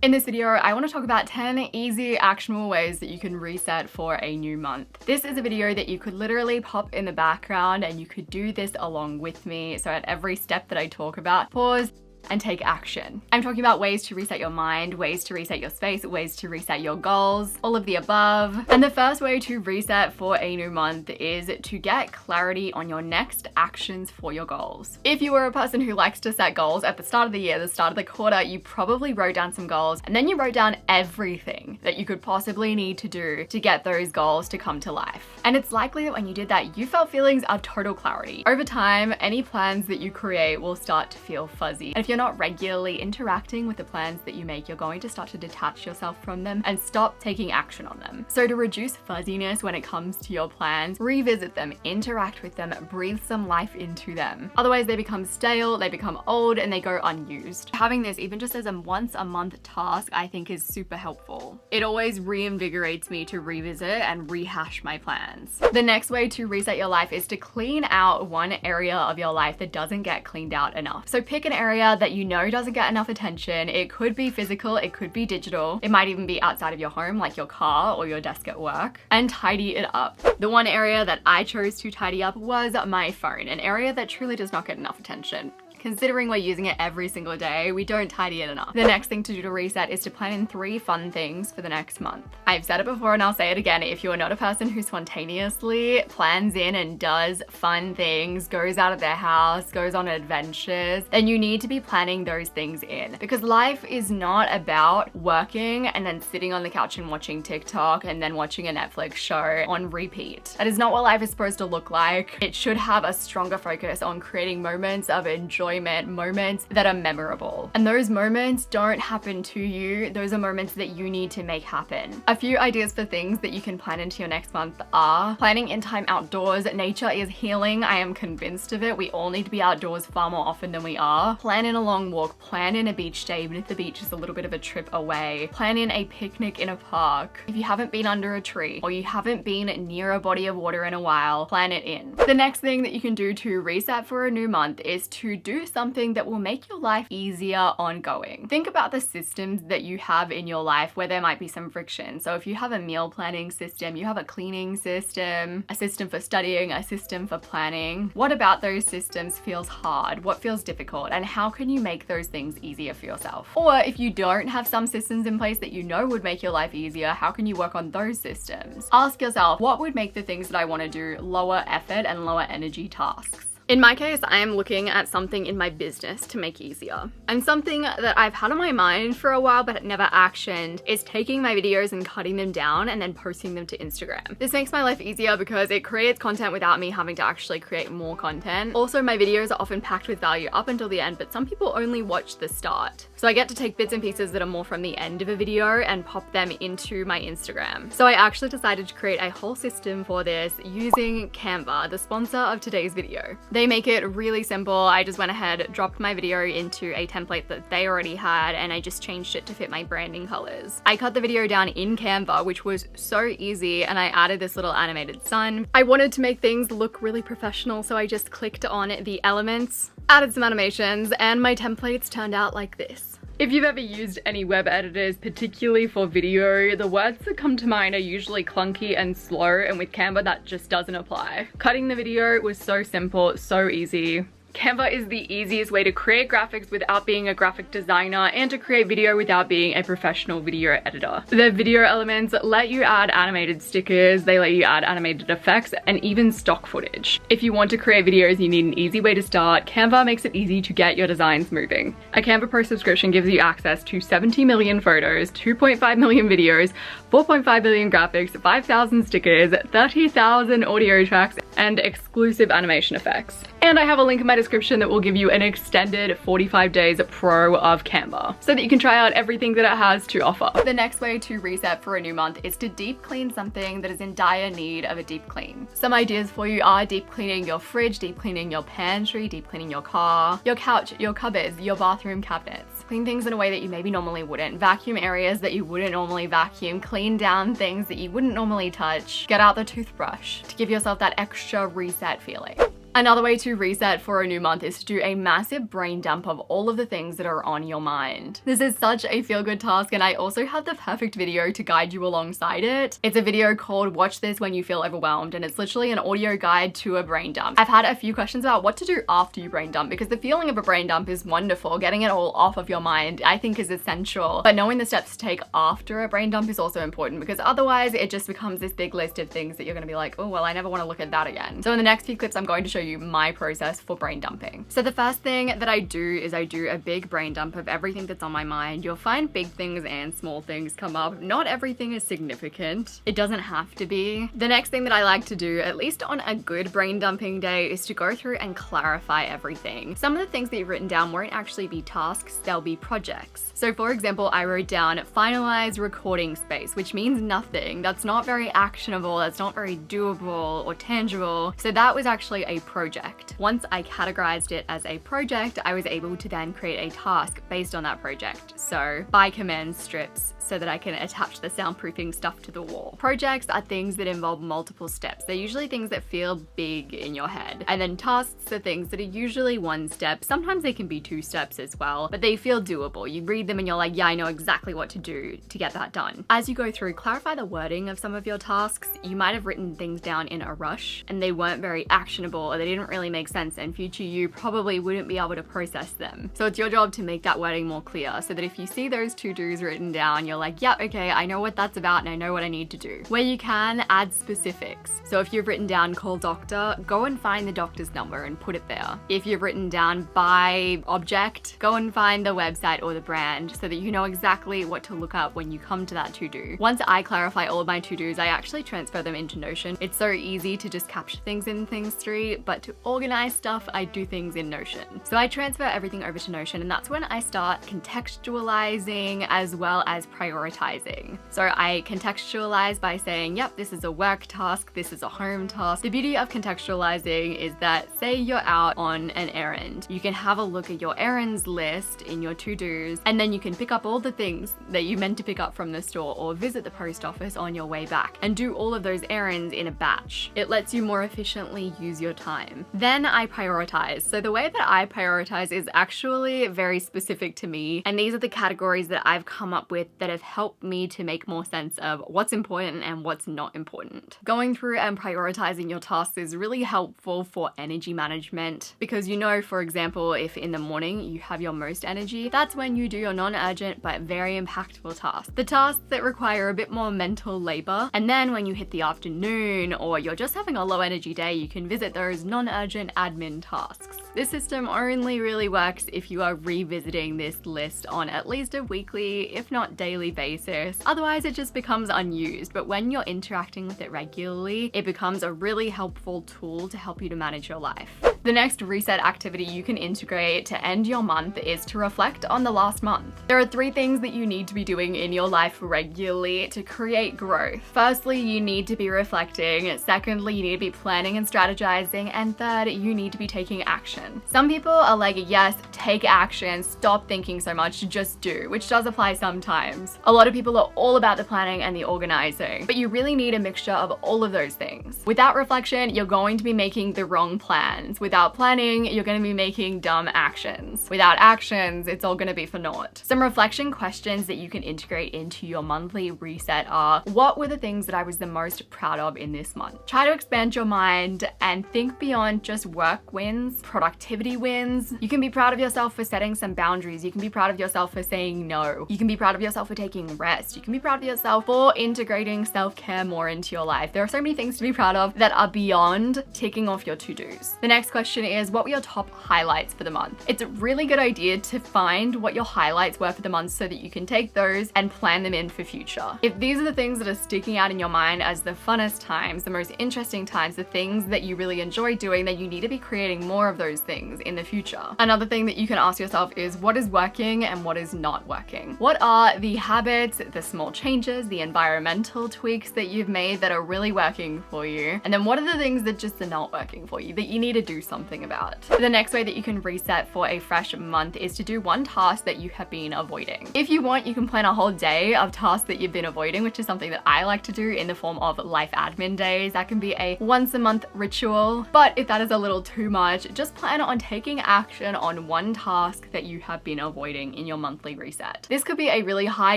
In this video, I want to talk about 10 easy, actionable ways that you can reset for a new month. This is a video that you could literally pop in the background and you could do this along with me. So at every step that I talk about, pause and take action. I'm talking about ways to reset your mind, ways to reset your space, ways to reset your goals, all of the above. And the first way to reset for a new month is to get clarity on your next actions for your goals. If you are a person who likes to set goals at the start of the year, the start of the quarter, you probably wrote down some goals and then you wrote down everything that you could possibly need to do to get those goals to come to life. And it's likely that when you did that, you felt feelings of total clarity. Over time, any plans that you create will start to feel fuzzy. And if you're not regularly interacting with the plans that you make, you're going to start to detach yourself from them and stop taking action on them. So to reduce fuzziness when it comes to your plans, revisit them, interact with them, breathe some life into them. Otherwise they become stale, they become old, and they go unused. Having this even just as a once a month task, I think is super helpful. It always reinvigorates me to revisit and rehash my plans. The next way to reset your life is to clean out one area of your life that doesn't get cleaned out enough. So pick an area that you know doesn't get enough attention. It could be physical, it could be digital, it might even be outside of your home, like your car or your desk at work, and tidy it up. The one area that I chose to tidy up was my phone, an area that truly does not get enough attention. Considering we're using it every single day, we don't tidy it enough. The next thing to do to reset is to plan in 3 fun things for the next month. I've said it before and I'll say it again. If you are not a person who spontaneously plans in and does fun things, goes out of their house, goes on adventures, then you need to be planning those things in. Because life is not about working and then sitting on the couch and watching TikTok and then watching a Netflix show on repeat. That is not what life is supposed to look like. It should have a stronger focus on creating moments of enjoyment, moments that are memorable. And those moments don't happen to you, those are moments that you need to make happen. A few ideas for things that you can plan into your next month are planning in time outdoors. Nature is healing, I am convinced of it. We all need to be outdoors far more often than we are. Plan in a long walk, plan in a beach day, even if the beach is a little bit of a trip away. Plan in a picnic in a park. If you haven't been under a tree or you haven't been near a body of water in a while, plan it in. The next thing that you can do to reset for a new month is to do something that will make your life easier ongoing. Think about the systems that you have in your life where there might be some friction. So if you have a meal planning system, you have a cleaning system, a system for studying, a system for planning. What about those systems feels hard? What feels difficult? And how can you make those things easier for yourself? Or if you don't have some systems in place that you know would make your life easier, how can you work on those systems? Ask yourself, what would make the things that I want to do lower effort and lower energy tasks? In my case, I am looking at something in my business to make easier. And something that I've had on my mind for a while but never actioned is taking my videos and cutting them down and then posting them to Instagram. This makes my life easier because it creates content without me having to actually create more content. Also, my videos are often packed with value up until the end, but some people only watch the start. So I get to take bits and pieces that are more from the end of a video and pop them into my Instagram. So I actually decided to create a whole system for this using Canva, the sponsor of today's video. They make it really simple. I just went ahead, dropped my video into a template that they already had, and I just changed it to fit my branding colors. I cut the video down in Canva, which was so easy, and I added this little animated sun. I wanted to make things look really professional, so I just clicked on the elements, added some animations, and my templates turned out like this. If you've ever used any web editors, particularly for video, the words that come to mind are usually clunky and slow, and with Canva that just doesn't apply. Cutting the video was so simple, so easy. Canva is the easiest way to create graphics without being a graphic designer and to create video without being a professional video editor. The video elements let you add animated stickers, they let you add animated effects, and even stock footage. If you want to create videos, you need an easy way to start. Canva makes it easy to get your designs moving. A Canva Pro subscription gives you access to 70 million photos, 2.5 million videos, 4.5 billion graphics, 5,000 stickers, 30,000 audio tracks, and exclusive animation effects. And I have a link in my description that will give you an extended 45 days pro of Canva so that you can try out everything that it has to offer. The next way to reset for a new month is to deep clean something that is in dire need of a deep clean. Some ideas for you are deep cleaning your fridge, deep cleaning your pantry, deep cleaning your car, your couch, your cupboards, your bathroom cabinets. Clean things in a way that you maybe normally wouldn't. Vacuum areas that you wouldn't normally vacuum. Clean down things that you wouldn't normally touch. Get out the toothbrush to give yourself that extra reset feeling. Another way to reset for a new month is to do a massive brain dump of all of the things that are on your mind. This is such a feel-good task, and I also have the perfect video to guide you alongside it. It's a video called Watch This When You Feel Overwhelmed, and it's literally an audio guide to a brain dump. I've had a few questions about what to do after you brain dump, because the feeling of a brain dump is wonderful. Getting it all off of your mind, I think, is essential. But knowing the steps to take after a brain dump is also important, because otherwise it just becomes this big list of things that you're gonna be like, oh, well, I never want to look at that again. So in the next few clips, I'm going to show you my process for brain dumping. So the first thing that I do is I do a big brain dump of everything that's on my mind. You'll find big things and small things come up. Not everything is significant. It doesn't have to be. The next thing that I like to do, at least on a good brain dumping day, is to go through and clarify everything. Some of the things that you've written down won't actually be tasks, they'll be projects. So for example, I wrote down finalize recording space, which means nothing. That's not very actionable, that's not very doable or tangible. So that was actually a project. Once I categorized it as a project, I was able to then create a task based on that project. So by command strips, so that I can attach the soundproofing stuff to the wall. Projects are things that involve multiple steps. They're usually things that feel big in your head. And then tasks are things that are usually one step. Sometimes they can be two steps as well, but they feel doable. You read them and you're like, yeah, I know exactly what to do to get that done. As you go through, clarify the wording of some of your tasks. You might have written things down in a rush and they weren't very actionable, or they didn't really make sense, and future you probably wouldn't be able to process them. So it's your job to make that wording more clear, so that if you see those to-dos written down, you're like, yep, okay, I know what that's about and I know what I need to do. Where you can, add specifics. So if you've written down call doctor, go and find the doctor's number and put it there. If you've written down buy object, go and find the website or the brand, so that you know exactly what to look up when you come to that to-do. Once I clarify all of my to-dos, I actually transfer them into Notion. It's so easy to just capture things in Things3, but to organize stuff, I do things in Notion. So I transfer everything over to Notion, and that's when I start contextualizing as well as prioritizing. So I contextualize by saying, yep, this is a work task, this is a home task. The beauty of contextualizing is that, say you're out on an errand, you can have a look at your errands list in your to-dos, and then you can pick up all the things that you meant to pick up from the store, or visit the post office on your way back, and do all of those errands in a batch. It lets you more efficiently use your time. Then I prioritize. So the way that I prioritize is actually very specific to me, and these are the categories that I've come up with that have helped me to make more sense of what's important and what's not important. Going through and prioritizing your tasks is really helpful for energy management, because you know, for example, if in the morning you have your most energy, that's when you do your non-urgent but very impactful tasks. The tasks that require a bit more mental labor, and then when you hit the afternoon or you're just having a low energy day, you can visit those non-urgent admin tasks. This system only really works if you are revisiting this list on at least a weekly, if not daily basis. Otherwise, it just becomes unused. But when you're interacting with it regularly, it becomes a really helpful tool to help you to manage your life. The next reset activity you can integrate to end your month is to reflect on the last month. There are 3 things that you need to be doing in your life regularly to create growth. Firstly, you need to be reflecting. Secondly, you need to be planning and strategizing. And third, you need to be taking action. Some people are like, yes, take action, stop thinking so much, just do, which does apply sometimes. A lot of people are all about the planning and the organizing, but you really need a mixture of all of those things. Without reflection, you're going to be making the wrong plans. Without planning, you're going to be making dumb actions. Without actions, it's all going to be for naught. Some reflection questions that you can integrate into your monthly reset are, what were the things that I was the most proud of in this month? Try to expand your mind and think beyond just work wins, productivity wins. You can be proud of yourself for setting some boundaries. You can be proud of yourself for saying no. You can be proud of yourself for taking rest. You can be proud of yourself for integrating self-care more into your life. There are so many things to be proud of that are beyond ticking off your to-dos. The next question is, what were your top highlights for the month? It's a really good idea to find what your highlights were for the month so that you can take those and plan them in for future. If these are the things that are sticking out in your mind as the funnest times, the most interesting times, the things that you really enjoy doing, then you need to be creating more of those things in the future. Another thing that you can ask yourself is, what is working and what is not working? What are the habits, the small changes, the environmental tweaks that you've made that are really working for you? And then what are the things that just are not working for you, that you need to do something about. The next way that you can reset for a fresh month is to do one task that you have been avoiding. If you want, you can plan a whole day of tasks that you've been avoiding, which is something that I like to do in the form of life admin days. That can be a once a month ritual, but if that is a little too much, just plan on taking action on one task that you have been avoiding in your monthly reset. This could be a really high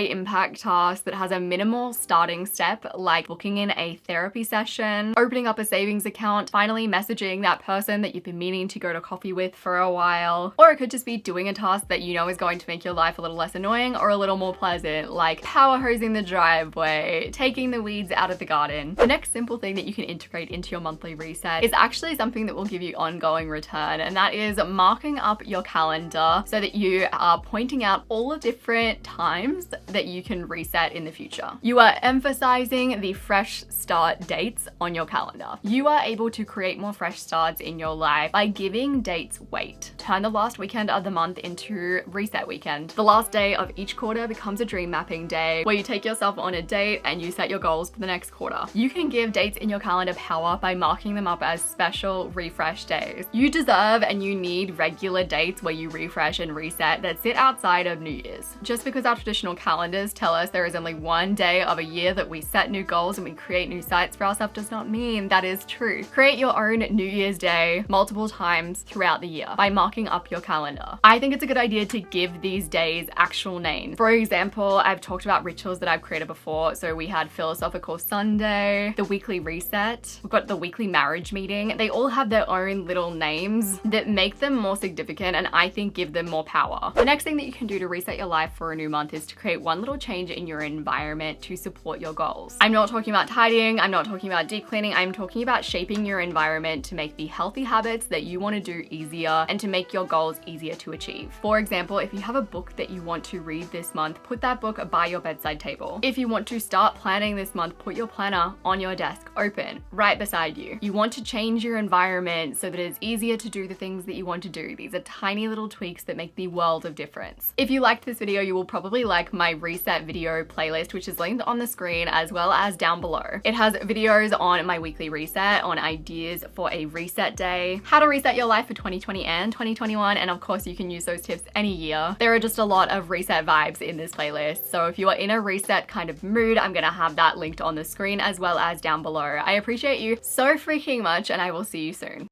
impact task that has a minimal starting step, like booking in a therapy session, opening up a savings account, finally messaging that person that you've been meaning to go to coffee with for a while. Or it could just be doing a task that you know is going to make your life a little less annoying or a little more pleasant, like power hosing the driveway, taking the weeds out of the garden. The next simple thing that you can integrate into your monthly reset is actually something that will give you ongoing return, and that is marking up your calendar so that you are pointing out all the different times that you can reset in the future. You are emphasizing the fresh start dates on your calendar. You are able to create more fresh starts in your life by giving dates weight. Turn the last weekend of the month into reset weekend. The last day of each quarter becomes a dream mapping day where you take yourself on a date and you set your goals for the next quarter. You can give dates in your calendar power by marking them up as special refresh days. You deserve and you need regular dates where you refresh and reset that sit outside of New Year's. Just because our traditional calendars tell us there is only one day of a year that we set new goals and we create new sites for ourselves does not mean that is true. Create your own New Year's Day multiple times throughout the year by marking up your calendar. I think it's a good idea to give these days actual names. For example, I've talked about rituals that I've created before. So we had Philosophical Sunday, the weekly reset, we've got the weekly marriage meeting. They all have their own little names that make them more significant and I think give them more power. The next thing that you can do to reset your life for a new month is to create one little change in your environment to support your goals. I'm not talking about tidying, I'm not talking about deep cleaning, I'm talking about shaping your environment to make the healthy habits that you want to do easier and to make your goals easier to achieve. For example, if you have a book that you want to read this month, put that book by your bedside table. If you want to start planning this month, put your planner on your desk, open, right beside you. You want to change your environment so that it's easier to do the things that you want to do. These are tiny little tweaks that make the world of difference. If you liked this video, you will probably like my reset video playlist, which is linked on the screen as well as down below. It has videos on my weekly reset, on ideas for a reset day, how to reset your life for 2020 and 2021, and of course you can use those tips any year. There are just a lot of reset vibes in this playlist, so if you are in a reset kind of mood, I'm gonna have that linked on the screen as well as down below. I appreciate you so freaking much and I will see you soon.